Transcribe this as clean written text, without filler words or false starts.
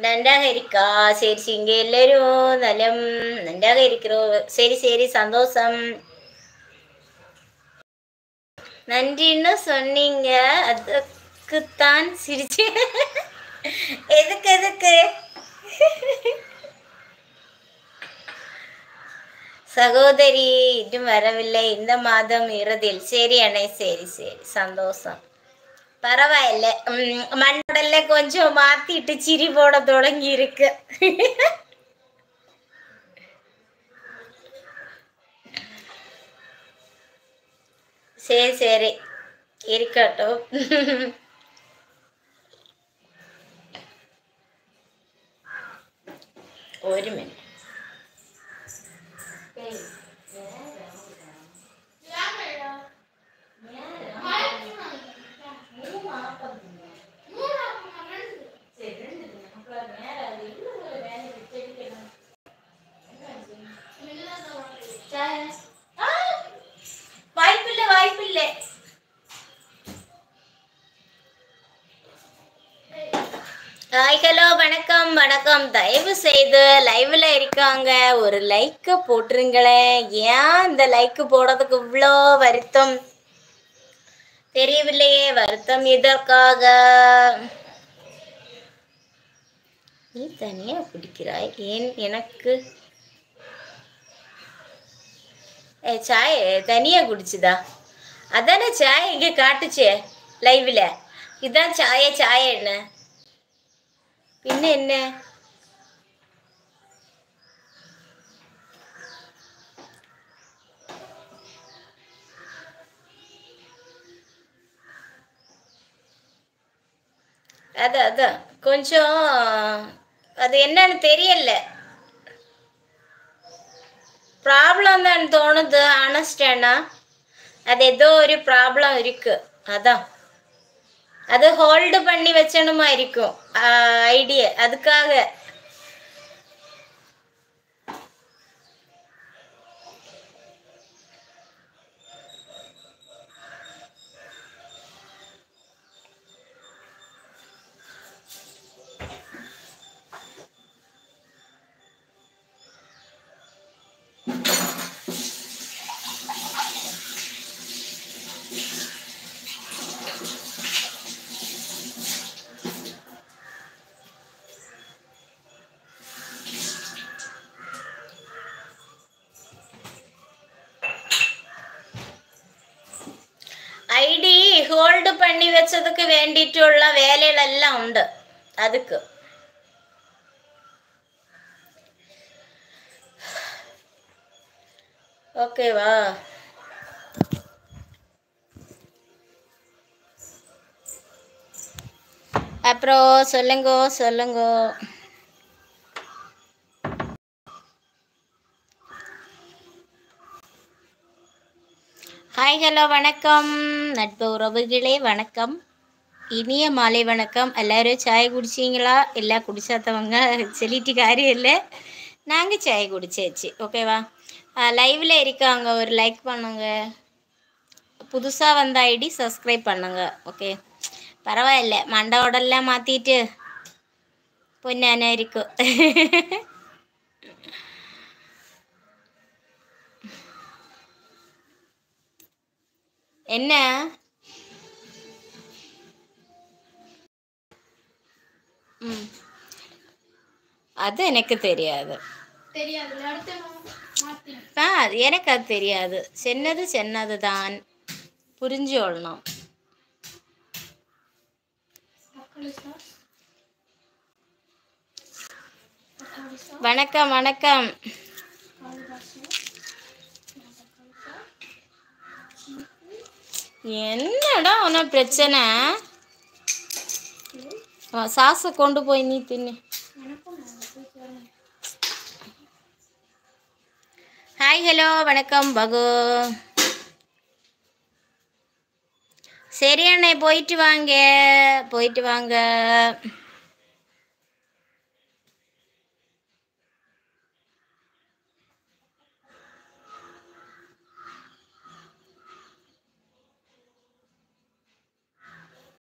நன்றாக இருக்கா? சரி சரி, இங்க எல்லாரும் நலம், நன்றாக இருக்கிறோம். சரி சரி, சந்தோஷம். நன்றின்னு சொன்னீங்க, அதுக்குத்தான் சிரிச்சு. எதுக்கு எதுக்கு? சகோதரி இன்னும் வரவில்லை, இந்த மாதம் இறுதியில். சரி அண்ணே, சரி சரி, சந்தோஷம். பரவாயில்ல. மண்டல்ல கொஞ்சம் மாத்திட்டு சிரி போட தொடங்கி இருக்கு. சரி சரி, இருக்கட்டும். ஒரு மினிட். வாய்ப்பில்லை வாய்ப்பில்லை. ஹாய் ஹலோ, வணக்கம் வணக்கம். தயவு செய்து லைவ்ல இருக்காங்க, ஒரு லைக் போட்டுருங்களேன். ஏன் இந்த லைக் போடுறதுக்கு இவ்வளோ வருத்தம் தெரியவில்லையே. வருத்தம் எதற்காக? நீ தனியா குடிக்கிறாய், ஏன் எனக்கு? சாய் தனியா குடிச்சுதா? அதானே சாய் இங்க காட்டுச்சே லைவ்ல. இதான் சாய என்ன பின்ன என்ன? அதான் கொஞ்சம் அது என்னன்னு தெரியல. ப்ராப்ளம் தான் தோணுது. ஆனஸ்டேனா அது ஏதோ ஒரு ப்ராப்ளம் இருக்கு. அதான் அது ஹோல்டு பண்ணி வச்சணுமா இருக்கும் ஐடியா, அதுக்காக. ஐடி ஹோல்டு பண்ணி வச்சதுக்கு வேண்டிட்டுள்ள வேலைகள் எல்லாம் உண்டு அதுக்கு. ஓகேவா? அப்புறம் சொல்லுங்க சொல்லுங்க. ஹாய் ஹலோ, வணக்கம் நட்பு உறவுகளே, வணக்கம். இனிய மாலை வணக்கம். எல்லாரும் சாய் குடிச்சிங்களா? எல்லாம் குடிச்சாதவங்க சொல்லிட்டு காரியம் இல்லை, நாங்கள் சாய் குடிச்சாச்சு. ஓகேவா? லைவ்ல இருக்காங்க, ஒரு லைக் பண்ணுங்க. புதுசாக வந்த ஐடி சப்ஸ்கிரைப் பண்ணுங்க. ஓகே, பரவாயில்ல, மண்டை உடல்லாம் மாற்றிட்டு பொண்ணான இருக்கும். என்ன? அது எனக்கு தெரியாது. எனக்கு அது தெரியாது. சென்னது சென்னது தான், புரிஞ்சோளணும். வணக்கம் வணக்கம். என்னடா உன பிரச்சனை? சாசை கொண்டு போய் நீ தின்னு. ஹாய் ஹலோ, வணக்கம் பகு. சரி அண்ணே, போயிட்டு வாங்க போயிட்டு வாங்க.